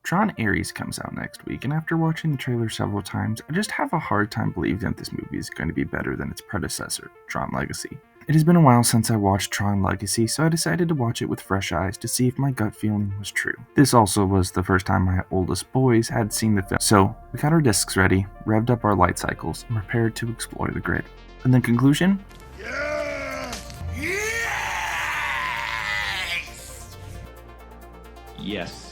Tron Ares comes out next week, and after watching the trailer several times, I just have a hard time believing that this movie is going to be better than its predecessor, Tron Legacy. It has been a while since I watched Tron Legacy, so I decided to watch it with fresh eyes to see if my gut feeling was true. This also was the first time my oldest boys had seen the film, so we got our discs ready, revved up our light cycles, and prepared to explore the grid. And the conclusion? Yes.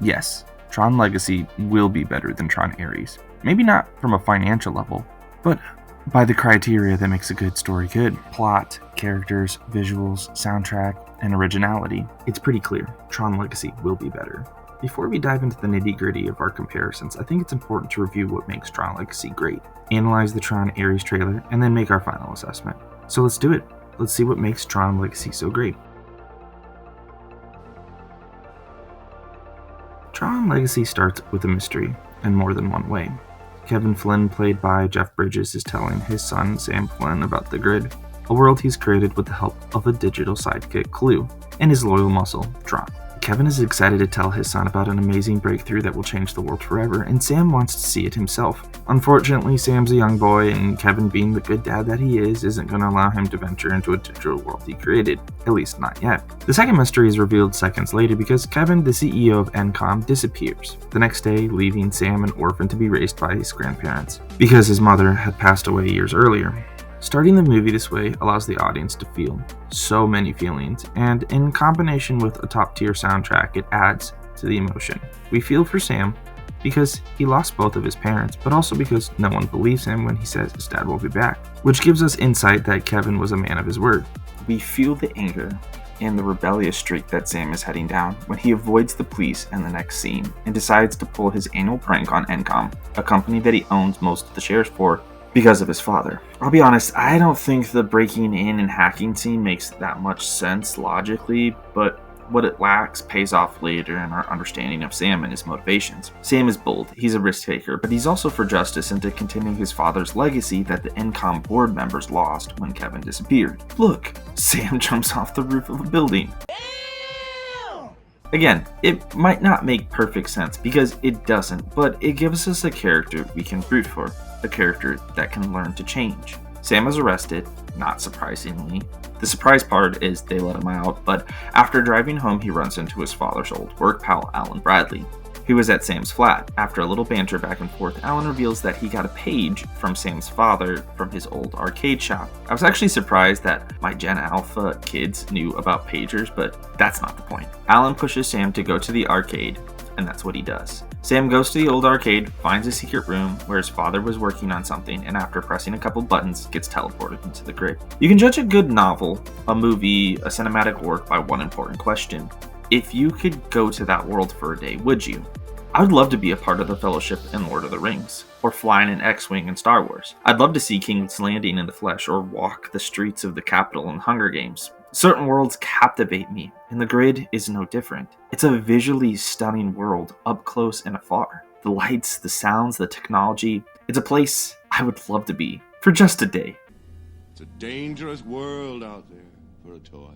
Yes, Tron Legacy will be better than Tron Ares. Maybe not from a financial level, but by the criteria that makes a good story good. Plot, characters, visuals, soundtrack, and originality. It's pretty clear, Tron Legacy will be better. Before we dive into the nitty-gritty of our comparisons, I think it's important to review what makes Tron Legacy great, analyze the Tron Ares trailer, and then make our final assessment. So let's do it. Let's see what makes Tron Legacy so great. Tron Legacy starts with a mystery, in more than one way. Kevin Flynn, played by Jeff Bridges, is telling his son, Sam Flynn, about the grid, a world he's created with the help of a digital sidekick, Clue, and his loyal muscle, Tron. Kevin is excited to tell his son about an amazing breakthrough that will change the world forever, and Sam wants to see it himself. Unfortunately, Sam's a young boy, and Kevin, being the good dad that he is, isn't going to allow him to venture into a digital world he created, at least not yet. The second mystery is revealed seconds later because Kevin, the CEO of Encom, disappears, the next day leaving Sam an orphan to be raised by his grandparents, because his mother had passed away years earlier. Starting the movie this way allows the audience to feel so many feelings, and in combination with a top-tier soundtrack, it adds to the emotion. We feel for Sam because he lost both of his parents, but also because no one believes him when he says his dad will be back, which gives us insight that Kevin was a man of his word. We feel the anger and the rebellious streak that Sam is heading down when he avoids the police in the next scene and decides to pull his annual prank on Encom, a company that he owns most of the shares for, because of his father. I'll be honest, I don't think the breaking in and hacking scene makes that much sense logically, but what it lacks pays off later in our understanding of Sam and his motivations. Sam is bold, he's a risk taker, but he's also for justice and to continue his father's legacy that the Encom board members lost when Kevin disappeared. Look, Sam jumps off the roof of a building. Again, it might not make perfect sense because it doesn't, but it gives us a character we can root for. A character that can learn to change. Sam is arrested, not surprisingly. The surprise part is they let him out, but after driving home he runs into his father's old work pal, Alan Bradley, who was at Sam's flat. After a little banter back and forth, Alan reveals that he got a page from Sam's father from his old arcade shop. I was actually surprised that my Gen Alpha kids knew about pagers, but that's not the point. Alan pushes Sam to go to the arcade, and that's what he does. Sam goes to the old arcade, finds a secret room where his father was working on something, and after pressing a couple buttons, gets teleported into the grid. You can judge a good novel, a movie, a cinematic work by one important question. If you could go to that world for a day, would you? I would love to be a part of the Fellowship in Lord of the Rings, or fly in an X-Wing in Star Wars. I'd love to see King's Landing in the flesh, or walk the streets of the capital in Hunger Games. Certain worlds captivate me, and the grid is no different. It's a visually stunning world, up close and afar. The lights, the sounds, the technology. It's a place I would love to be, for just a day. It's a dangerous world out there for a toy.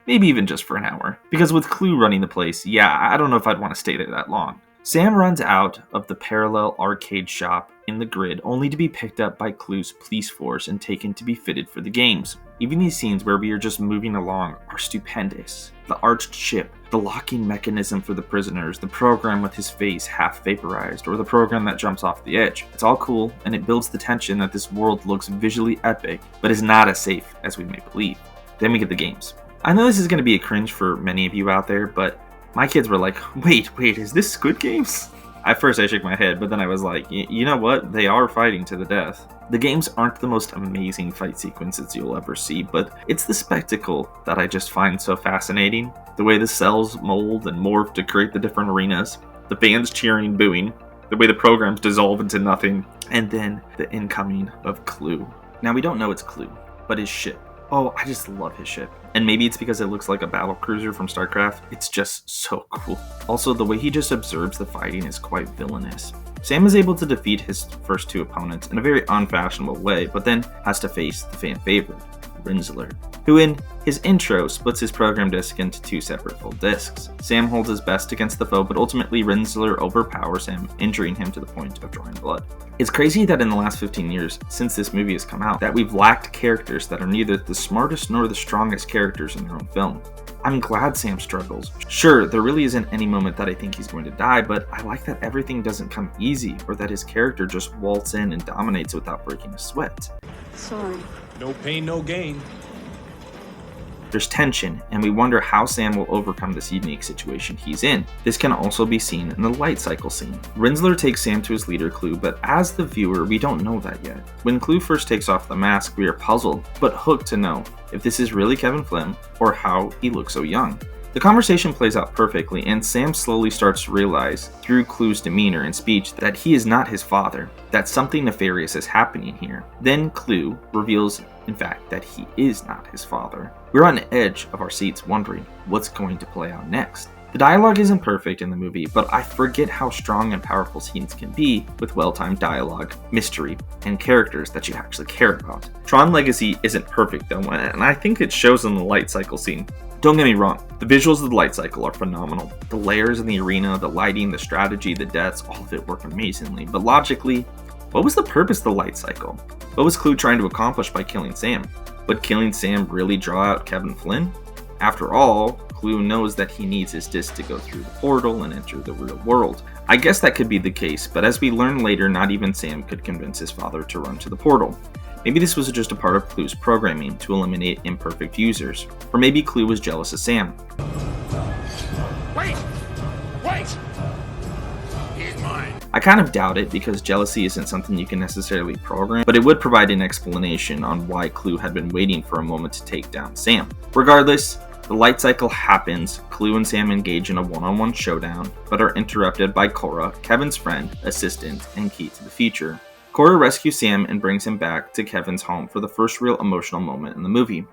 Maybe even just for an hour. Because with Clue running the place, yeah, I don't know if I'd want to stay there that long. Sam runs out of the parallel arcade shop in the grid only to be picked up by Clue's police force and taken to be fitted for the games. Even these scenes where we are just moving along are stupendous. The arched ship, the locking mechanism for the prisoners, the program with his face half vaporized, or the program that jumps off the edge. It's all cool, and it builds the tension that this world looks visually epic, but is not as safe as we may believe. Then we get the games. I know this is going to be a cringe for many of you out there, but my kids were like, wait, is this Squid Games? At first I shook my head, but then I was like, you know what? They are fighting to the death. The games aren't the most amazing fight sequences you'll ever see, but it's the spectacle that I just find so fascinating. The way the cells mold and morph to create the different arenas, the fans cheering and booing, the way the programs dissolve into nothing, and then the incoming of Clue. Now we don't know it's Clue, but his ship. Oh, I just love his ship. And maybe it's because it looks like a battle cruiser from StarCraft. It's just so cool. Also, the way he just observes the fighting is quite villainous. Sam is able to defeat his first two opponents in a very unfashionable way, but then has to face the fan favorite, Rinzler, who in his intro splits his program disc into 2 separate full discs. Sam holds his best against the foe, but ultimately Rinzler overpowers him, injuring him to the point of drawing blood. It's crazy that in the last 15 years, since this movie has come out, that we've lacked characters that are neither the smartest nor the strongest characters in their own film. I'm glad Sam struggles. Sure, there really isn't any moment that I think he's going to die, but I like that everything doesn't come easy, or that his character just waltz in and dominates without breaking a sweat. Sorry. No pain, no gain. There's tension, and we wonder how Sam will overcome this unique situation he's in. This can also be seen in the light cycle scene. Rinzler takes Sam to his leader Clue, but as the viewer, we don't know that yet. When Clue first takes off the mask, we are puzzled, but hooked to know if this is really Kevin Flynn, or how he looks so young. The conversation plays out perfectly, and Sam slowly starts to realize, through Clue's demeanor and speech, that he is not his father, that something nefarious is happening here. Then Clue reveals, in fact, that he is not his father. We're on the edge of our seats wondering what's going to play out next. The dialogue isn't perfect in the movie, but I forget how strong and powerful scenes can be with well-timed dialogue, mystery, and characters that you actually care about. Tron Legacy isn't perfect though, and I think it shows in the light cycle scene. Don't get me wrong, the visuals of the light cycle are phenomenal. The layers in the arena, the lighting, the strategy, the deaths, all of it work amazingly. But logically, what was the purpose of the light cycle? What was Clue trying to accomplish by killing Sam? Would killing Sam really draw out Kevin Flynn? After all, Clue knows that he needs his disc to go through the portal and enter the real world. I guess that could be the case, but as we learn later, not even Sam could convince his father to run to the portal. Maybe this was just a part of Clue's programming to eliminate imperfect users. Or maybe Clue was jealous of Sam. Wait! He's mine. I kind of doubt it because jealousy isn't something you can necessarily program, but it would provide an explanation on why Clue had been waiting for a moment to take down Sam. Regardless, the light cycle happens, Clue and Sam engage in a one-on-one showdown, but are interrupted by Cora, Kevin's friend, assistant, and key to the future. Cora rescues Sam and brings him back to Kevin's home for the first real emotional moment in the movie,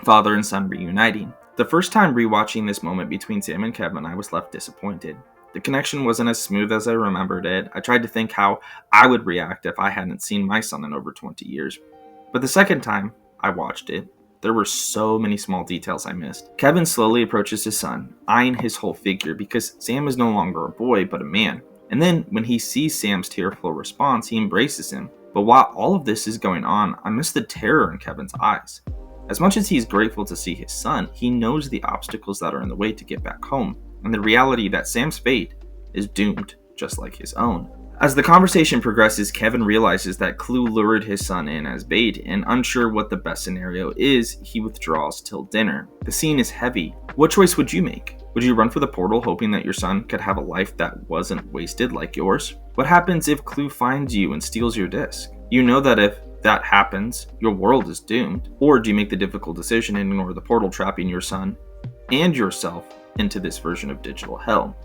father and son reuniting. The first time rewatching this moment between Sam and Kevin, I was left disappointed. The connection wasn't as smooth as I remembered it. I tried to think how I would react if I hadn't seen my son in over 20 years. But the second time I watched it, there were so many small details I missed. Kevin slowly approaches his son, eyeing his whole figure because Sam is no longer a boy but a man. And then, when he sees Sam's tearful response, he embraces him. But while all of this is going on, I miss the terror in Kevin's eyes. As much as he's grateful to see his son, he knows the obstacles that are in the way to get back home, and the reality that Sam's fate is doomed, just like his own. As the conversation progresses, Kevin realizes that Clue lured his son in as bait, and unsure what the best scenario is, he withdraws till dinner. The scene is heavy. What choice would you make? Would you run for the portal hoping that your son could have a life that wasn't wasted like yours? What happens if Clue finds you and steals your disc? You know that if that happens, your world is doomed. Or do you make the difficult decision and ignore the portal trapping your son and yourself into this version of digital hell?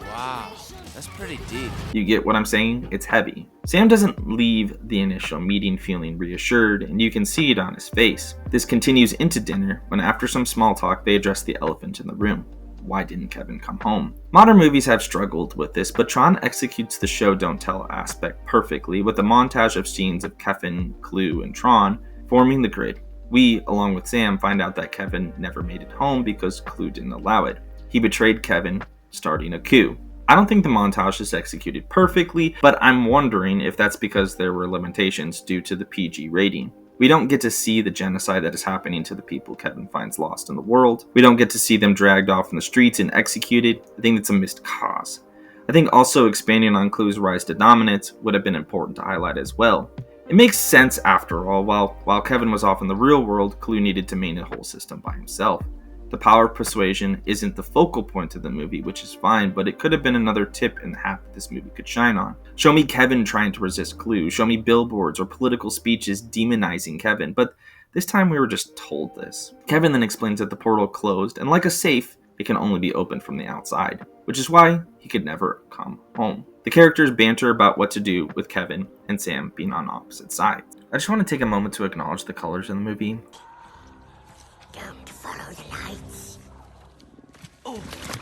Wow, that's pretty deep. You get what I'm saying? It's heavy. Sam doesn't leave the initial meeting feeling reassured, and you can see it on his face. This continues into dinner, when after some small talk, they address the elephant in the room. Why didn't Kevin come home? Modern movies have struggled with this, but Tron executes the show don't tell aspect perfectly with a montage of scenes of Kevin, Clue, and Tron forming the grid. We, along with Sam, find out that Kevin never made it home because Clue didn't allow it. He betrayed Kevin, starting a coup. I don't think the montage is executed perfectly, but I'm wondering if that's because there were limitations due to the PG rating. We don't get to see the genocide that is happening to the people Kevin finds lost in the world. We don't get to see them dragged off in the streets and executed. I think it's a missed cause. I think also expanding on Clue's rise to dominance would have been important to highlight as well. It makes sense after all, while Kevin was off in the real world, Clue needed to maintain a whole system by himself. The power of persuasion isn't the focal point of the movie, which is fine, but it could have been another tip in the hat that this movie could shine on. Show me Kevin trying to resist Clue, show me billboards or political speeches demonizing Kevin, but this time we were just told this. Kevin then explains that the portal closed, and like a safe, it can only be opened from the outside, which is why he could never come home. The characters banter about what to do with Kevin and Sam being on opposite sides. I just want to take a moment to acknowledge the colors in the movie. Don't follow the lights.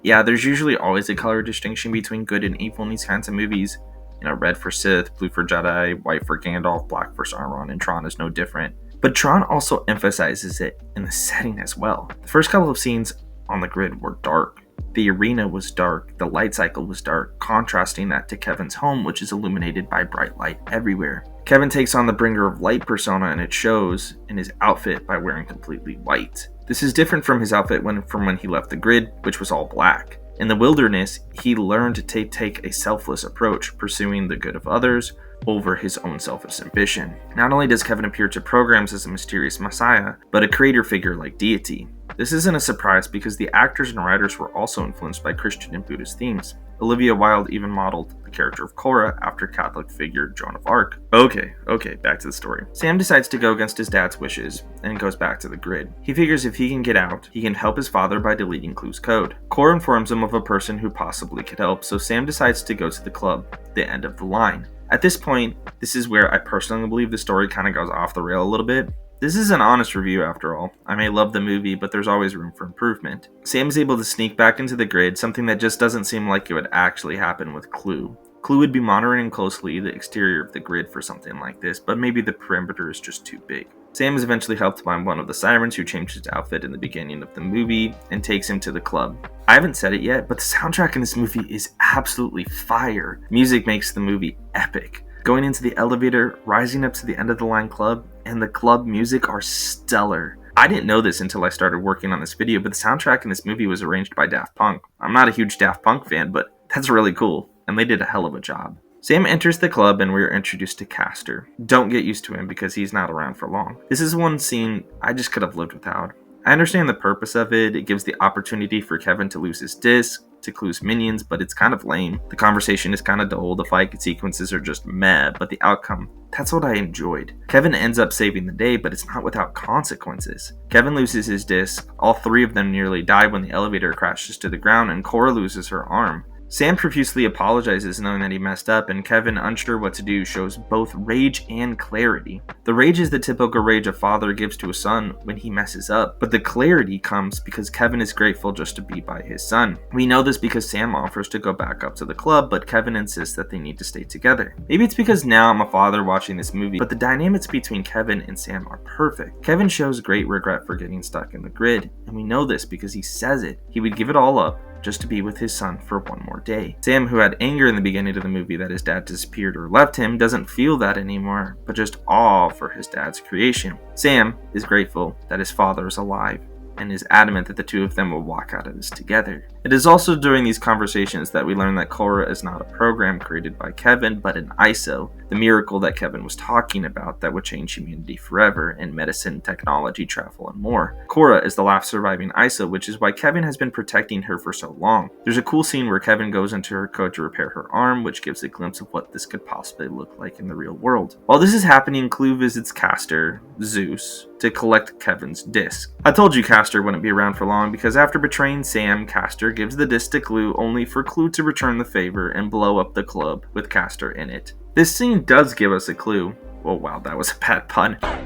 Yeah, there's usually always a color distinction between good and evil in these kinds of movies. You know, red for Sith, blue for Jedi, white for Gandalf, black for Sauron, and Tron is no different. But Tron also emphasizes it in the setting as well. The first couple of scenes on the grid were dark. The arena was dark, the light cycle was dark, contrasting that to Kevin's home, which is illuminated by bright light everywhere. Kevin takes on the bringer of light persona, and it shows in his outfit by wearing completely white. This is different from his outfit from when he left the grid, which was all black. In the wilderness, he learned to take a selfless approach, pursuing the good of others over his own selfish ambition. Not only does Kevin appear to programs as a mysterious messiah, but a creator figure like deity. This isn't a surprise because the actors and writers were also influenced by Christian and Buddhist themes. Olivia Wilde even modeled the character of Korra after Catholic figure Joan of Arc. Okay, back to the story. Sam decides to go against his dad's wishes and goes back to the grid. He figures if he can get out, he can help his father by deleting Clue's code. Korra informs him of a person who possibly could help, so Sam decides to go to the club, the end of the line. At this point, this is where I personally believe the story kind of goes off the rail a little bit. This is an honest review after all. I may love the movie, but there's always room for improvement. Sam is able to sneak back into the grid, something that just doesn't seem like it would actually happen with Clue. Clue would be monitoring closely the exterior of the grid for something like this, but maybe the perimeter is just too big. Sam is eventually helped by one of the sirens who changed his outfit in the beginning of the movie and takes him to the club. I haven't said it yet, but the soundtrack in this movie is absolutely fire. Music makes the movie epic. Going into the elevator, rising up to the end of the line club, and the club music are stellar. I didn't know this until I started working on this video, but the soundtrack in this movie was arranged by Daft Punk. I'm not a huge Daft Punk fan, but that's really cool, and they did a hell of a job. Sam enters the club and we're introduced to Castor. Don't get used to him because he's not around for long. This is one scene I just could have lived without. I understand the purpose of it. It gives the opportunity for Kevin to lose his disc to Clue's minions, but it's kind of lame. The conversation is kind of dull, the fight sequences are just meh, but the outcome, that's what I enjoyed. Kevin ends up saving the day, but it's not without consequences. Kevin loses his disc, all three of them nearly die when the elevator crashes to the ground, and Korra loses her arm. Sam profusely apologizes knowing that he messed up, and Kevin, unsure what to do, shows both rage and clarity. The rage is the typical rage a father gives to a son when he messes up, but the clarity comes because Kevin is grateful just to be by his son. We know this because Sam offers to go back up to the club, but Kevin insists that they need to stay together. Maybe it's because now I'm a father watching this movie, but the dynamics between Kevin and Sam are perfect. Kevin shows great regret for getting stuck in the grid, and we know this because he says it. He would give it all up just to be with his son for one more day. Sam, who had anger in the beginning of the movie that his dad disappeared or left him, doesn't feel that anymore, but just awe for his dad's creation. Sam is grateful that his father is alive and is adamant that the two of them will walk out of this together. It is also during these conversations that we learn that Korra is not a program created by Kevin, but an ISO, the miracle that Kevin was talking about that would change humanity forever in medicine, technology, travel, and more. Korra is the last surviving ISO, which is why Kevin has been protecting her for so long. There's a cool scene where Kevin goes into her code to repair her arm, which gives a glimpse of what this could possibly look like in the real world. While this is happening, Clue visits Castor, Zeus, to collect Kevin's disc. I told you Castor wouldn't be around for long because after betraying Sam, Castor gives the disc to Clue only for Clue to return the favor and blow up the club with Castor in it. This scene does give us a clue. Oh wow, that was a bad pun. Monster!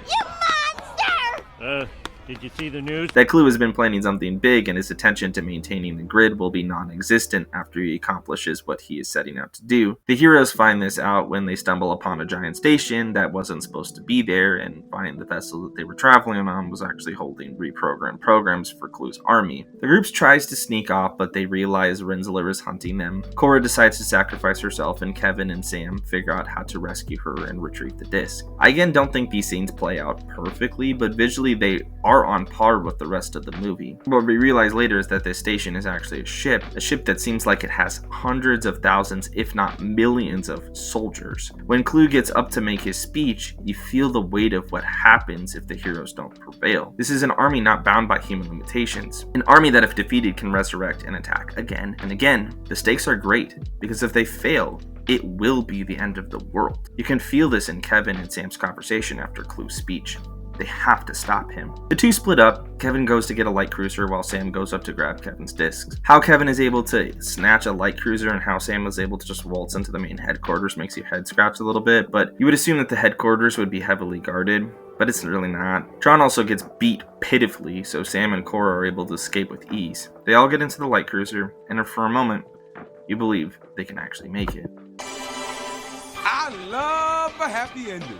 You monster! Did you see the news? That Clue has been planning something big, and his attention to maintaining the grid will be non-existent after he accomplishes what he is setting out to do. The heroes find this out when they stumble upon a giant station that wasn't supposed to be there, and find the vessel that they were traveling on was actually holding reprogrammed programs for Clue's army. The group tries to sneak off, but they realize Rensselaer is hunting them. Korra decides to sacrifice herself, and Kevin and Sam figure out how to rescue her and retrieve the disc. I again don't think these scenes play out perfectly, but visually they are on par with the rest of the movie. What we realize later is that this station is actually a ship that seems like it has hundreds of thousands, if not millions of soldiers. When Clue gets up to make his speech, you feel the weight of what happens if the heroes don't prevail. This is an army not bound by human limitations. An army that if defeated can resurrect and attack again and again. The stakes are great, because if they fail, it will be the end of the world. You can feel this in Kevin and Sam's conversation after Clue's speech. They have to stop him. The two split up. Kevin goes to get a light cruiser while Sam goes up to grab Kevin's discs. How Kevin is able to snatch a light cruiser and how Sam was able to just waltz into the main headquarters makes your head scratch a little bit, but you would assume that the headquarters would be heavily guarded, but it's really not. Tron also gets beat pitifully, so Sam and Korra are able to escape with ease. They all get into the light cruiser, and for a moment, you believe they can actually make it. I love up a happy ending.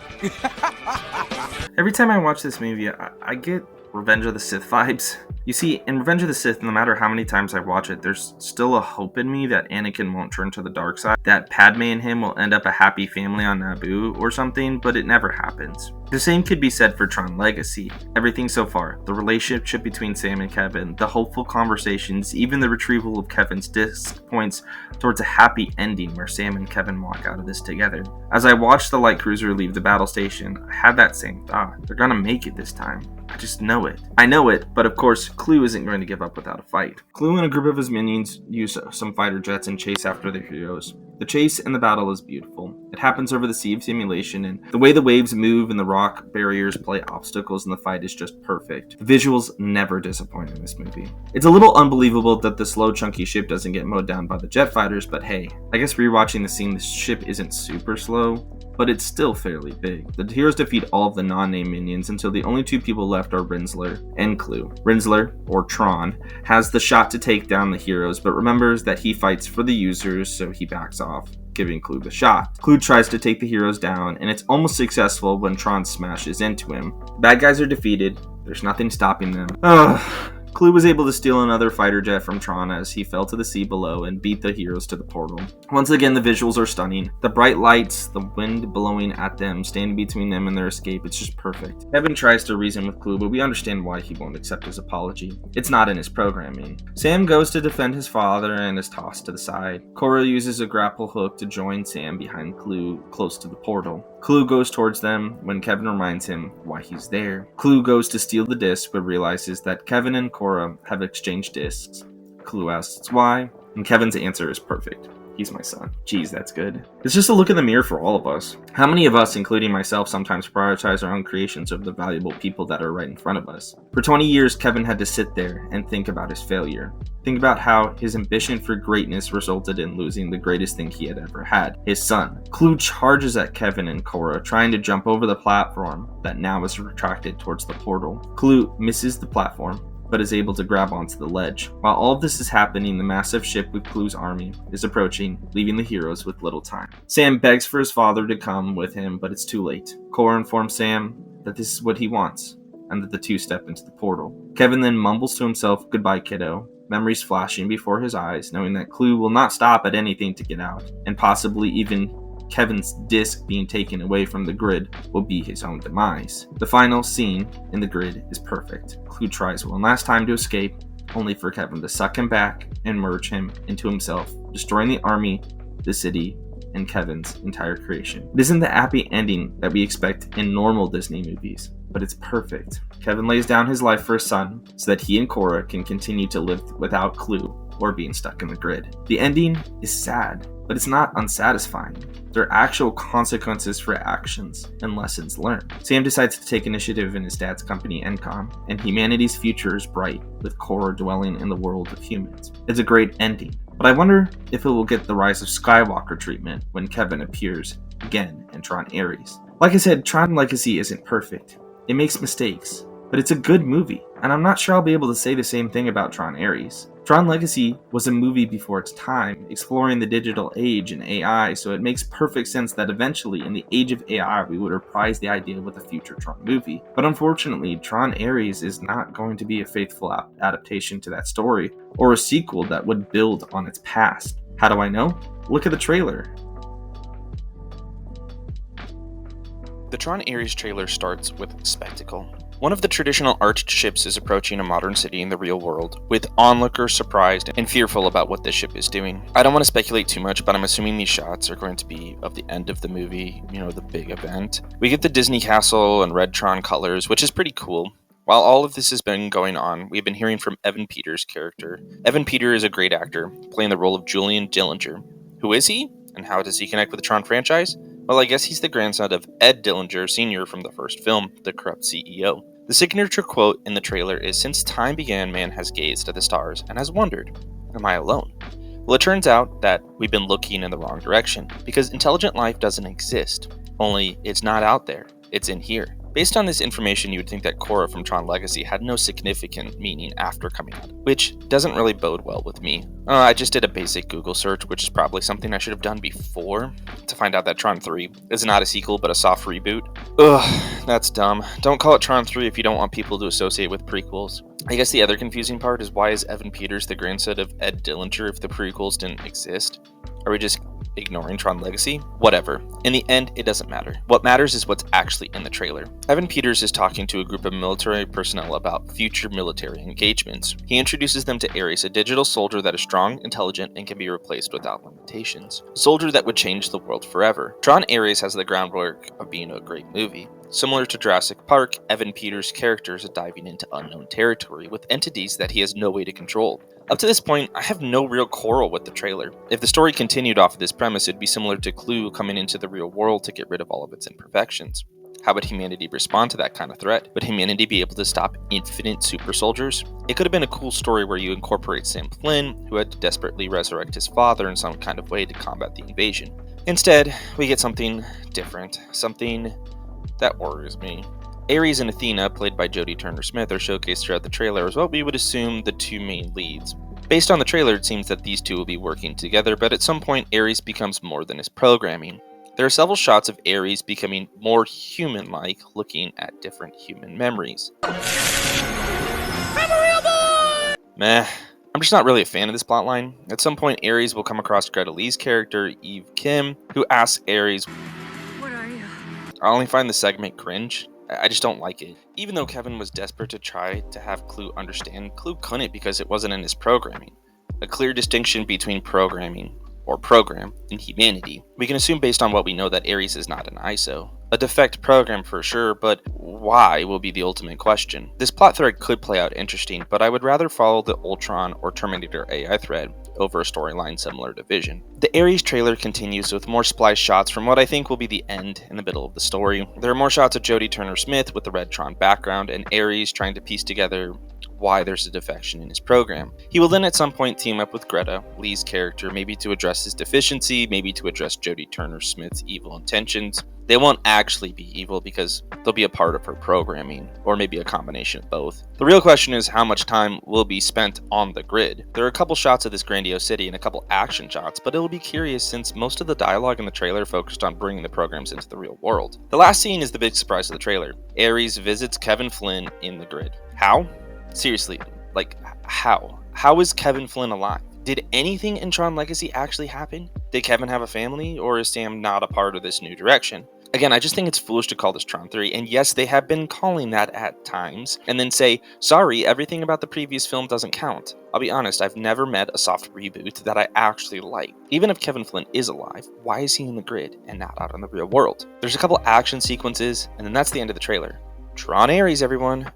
Every time I watch this movie, I get Revenge of the Sith vibes. You see, in Revenge of the Sith, no matter how many times I watch it, there's still a hope in me that Anakin won't turn to the dark side, that Padme and him will end up a happy family on Naboo or something, but it never happens. The same could be said for Tron Legacy. Everything so far, the relationship between Sam and Kevin, the hopeful conversations, even the retrieval of Kevin's disc points towards a happy ending where Sam and Kevin walk out of this together. As I watched the light cruiser leave the battle station, I had that same thought. They're gonna make it this time. I just know it. I know it, but of course, Clue isn't going to give up without a fight. Clue and a group of his minions use some fighter jets and chase after their heroes. The chase and the battle is beautiful. It happens over the Sea of Simulation, and the way the waves move and the rock barriers play obstacles in the fight is just perfect. The visuals never disappoint in this movie. It's a little unbelievable that the slow, chunky ship doesn't get mowed down by the jet fighters, but hey, I guess rewatching the scene, the ship isn't super slow, but it's still fairly big. The heroes defeat all of the non-name minions until the only two people left are Rinsler and Clue. Rinsler, or Tron, has the shot to take down the heroes, but remembers that he fights for the users, so he backs off, giving Clue the shot. Clue tries to take the heroes down, and it's almost successful when Tron smashes into him. The bad guys are defeated, there's nothing stopping them. Clue was able to steal another fighter jet from Tron as he fell to the sea below and beat the heroes to the portal. Once again, the visuals are stunning. The bright lights, the wind blowing at them, standing between them and their escape, it's just perfect. Kevin tries to reason with Clue, but we understand why he won't accept his apology. It's not in his programming. Sam goes to defend his father and is tossed to the side. Cora uses a grapple hook to join Sam behind Clue close to the portal. Clue goes towards them when Kevin reminds him why he's there. Clue goes to steal the disc but realizes that Kevin and Cora have exchanged discs. Clue asks why, and Kevin's answer is perfect. He's my son. Geez, that's good. It's just a look in the mirror for all of us. How many of us, including myself, sometimes prioritize our own creations over the valuable people that are right in front of us? For 20 years, Kevin had to sit there and think about his failure. Think about how his ambition for greatness resulted in losing the greatest thing he had ever had, his son. Clue charges at Kevin and Cora, trying to jump over the platform that now is retracted towards the portal. Clue misses the platform, but is able to grab onto the ledge. While all of this is happening, the massive ship with Clue's army is approaching, leaving the heroes with little time. Sam begs for his father to come with him, but it's too late. Cora informs Sam that this is what he wants, and that the two step into the portal. Kevin then mumbles to himself, "Goodbye, kiddo," memories flashing before his eyes, knowing that Clue will not stop at anything to get out, and possibly even Kevin's disc being taken away from the grid will be his own demise. The final scene in the grid is perfect. Clue tries one last time to escape, only for Kevin to suck him back and merge him into himself, destroying the army, the city, and Kevin's entire creation. It isn't the happy ending that we expect in normal Disney movies, but it's perfect. Kevin lays down his life for his son so that he and Cora can continue to live without Clue or being stuck in the grid. The ending is sad, but it's not unsatisfying. There are actual consequences for actions and lessons learned. Sam decides to take initiative in his dad's company, Encom, and humanity's future is bright, with Cora dwelling in the world of humans. It's a great ending, but I wonder if it will get the Rise of Skywalker treatment when Kevin appears again in Tron Ares. Like I said, Tron Legacy isn't perfect. It makes mistakes, but it's a good movie, and I'm not sure I'll be able to say the same thing about Tron Ares. Tron Legacy was a movie before its time, exploring the digital age and AI, so it makes perfect sense that eventually, in the age of AI, we would reprise the idea with a future Tron movie. But unfortunately, Tron Ares is not going to be a faithful adaptation to that story, or a sequel that would build on its past. How do I know? Look at the trailer. The Tron Ares trailer starts with spectacle. One of the traditional arched ships is approaching a modern city in the real world, with onlookers surprised and fearful about what this ship is doing. I don't want to speculate too much, but I'm assuming these shots are going to be of the end of the movie, the big event. We get the Disney castle and red Tron colors, which is pretty cool. While all of this has been going on, we've been hearing from Evan Peters' character. Evan Peters is a great actor, playing the role of Julian Dillinger. Who is he? And how does he connect with the Tron franchise? Well, I guess he's the grandson of Ed Dillinger Sr. from the first film, The Corrupt CEO. The signature quote in the trailer is, "Since time began, man has gazed at the stars and has wondered, am I alone?" Well, it turns out that we've been looking in the wrong direction, because intelligent life doesn't exist, only it's not out there, it's in here. Based on this information, you would think that Korra from Tron Legacy had no significant meaning after coming out, which doesn't really bode well with me. I just did a basic Google search, which is probably something I should have done before, to find out that Tron 3 is not a sequel but a soft reboot. Ugh, that's dumb. Don't call it Tron 3 if you don't want people to associate with prequels. I guess the other confusing part is, why is Evan Peters the grandson of Ed Dillinger if the prequels didn't exist? Are we just ignoring Tron Legacy? Whatever. In the end, it doesn't matter. What matters is what's actually in the trailer. Evan Peters is talking to a group of military personnel about future military engagements. He introduces them to Ares, a digital soldier that is strong, intelligent, and can be replaced without limitations. A soldier that would change the world forever. Tron Ares has the groundwork of being a great movie. Similar to Jurassic Park, Evan Peters' characters are diving into unknown territory with entities that he has no way to control. Up to this point, I have no real quarrel with the trailer. If the story continued off of this premise, it'd be similar to Clue coming into the real world to get rid of all of its imperfections. How would humanity respond to that kind of threat? Would humanity be able to stop infinite super soldiers? It could have been a cool story where you incorporate Sam Flynn, who had to desperately resurrect his father in some kind of way to combat the invasion. Instead, we get something different, something that worries me. Ares and Athena, played by Jodie Turner-Smith, are showcased throughout the trailer as what we would assume the two main leads. Based on the trailer, it seems that these two will be working together, but at some point Ares becomes more than his programming. There are several shots of Ares becoming more human-like, looking at different human memories. Meh. I'm just not really a fan of this plotline. At some point, Ares will come across Greta Lee's character, Eve Kim, who asks Ares, What are you? I only find the segment cringe. I just don't like it. Even though Kevin was desperate to try to have Clue understand, Clue couldn't because it wasn't in his programming. A clear distinction between programming, or program, and humanity. We can assume based on what we know that Ares is not an ISO. A defect program for sure, but why will be the ultimate question. This plot thread could play out interesting, but I would rather follow the Ultron or Terminator AI thread over a storyline similar to Vision. The Ares trailer continues with more splice shots from what I think will be the end in the middle of the story. There are more shots of Jodie Turner-Smith with the red Tron background and Ares trying to piece together why there's a defection in his program. He will then at some point team up with Greta, Lee's character, maybe to address his deficiency, maybe to address Jodie Turner-Smith's evil intentions. They won't actually be evil because they'll be a part of her programming, or maybe a combination of both. The real question is how much time will be spent on the grid. There are a couple shots of this grandiose city and a couple action shots, but it'll be curious since most of the dialogue in the trailer focused on bringing the programs into the real world. The last scene is the big surprise of the trailer. Ares visits Kevin Flynn in the grid. How? Seriously, like, how? How is Kevin Flynn alive? Did anything in Tron Legacy actually happen? Did Kevin have a family, or is Sam not a part of this new direction? Again, I just think it's foolish to call this Tron 3, and yes, they have been calling that at times, and then say, sorry, everything about the previous film doesn't count. I'll be honest, I've never met a soft reboot that I actually like. Even if Kevin Flynn is alive, why is he in the grid and not out in the real world? There's a couple action sequences, and then that's the end of the trailer. Tron Ares, everyone.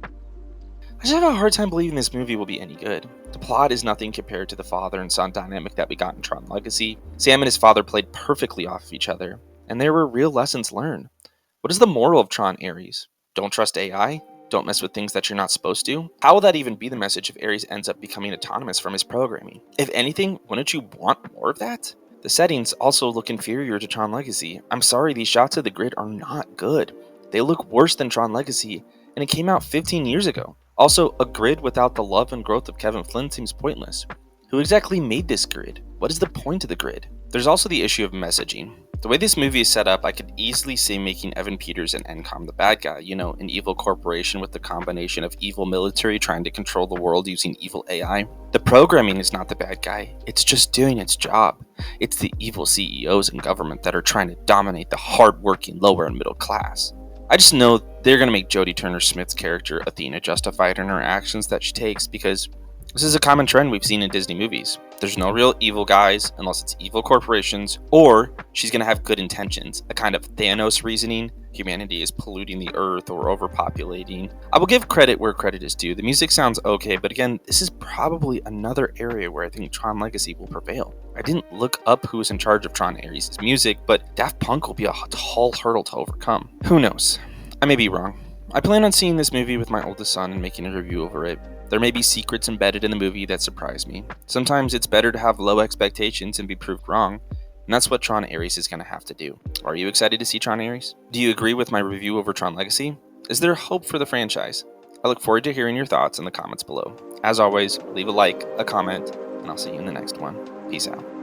I just have a hard time believing this movie will be any good. The plot is nothing compared to the father and son dynamic that we got in Tron Legacy. Sam and his father played perfectly off of each other, and there were real lessons learned. What is the moral of Tron Ares? Don't trust AI? Don't mess with things that you're not supposed to? How will that even be the message if Ares ends up becoming autonomous from his programming? If anything, wouldn't you want more of that? The settings also look inferior to Tron Legacy. I'm sorry, these shots of the grid are not good. They look worse than Tron Legacy, and it came out 15 years ago. Also, a grid without the love and growth of Kevin Flynn seems pointless. Who exactly made this grid? What is the point of the grid? There's also the issue of messaging. The way this movie is set up, I could easily see making Evan Peters and NCOM the bad guy, you know, an evil corporation with the combination of evil military trying to control the world using evil AI. The programming is not the bad guy, it's just doing its job. It's the evil CEOs in government that are trying to dominate the hard-working lower and middle class. I just know they're going to make Jodie Turner-Smith's character Athena justified in her actions that she takes because this is a common trend we've seen in Disney movies. There's no real evil guys unless it's evil corporations, or she's going to have good intentions, a kind of Thanos reasoning. Humanity is polluting the earth or overpopulating. I will give credit where credit is due. The music sounds okay, but again, this is probably another area where I think Tron Legacy will prevail. I didn't look up who's in charge of Tron Ares' music, but Daft Punk will be a tall hurdle to overcome. Who knows? I may be wrong. I plan on seeing this movie with my oldest son and making a review over it. There may be secrets embedded in the movie that surprise me. Sometimes it's better to have low expectations and be proved wrong. And that's what Tron Ares is going to have to do. Are you excited to see Tron Ares? Do you agree with my review over Tron Legacy? Is there hope for the franchise? I look forward to hearing your thoughts in the comments below. As always, leave a like, a comment, and I'll see you in the next one. Peace out.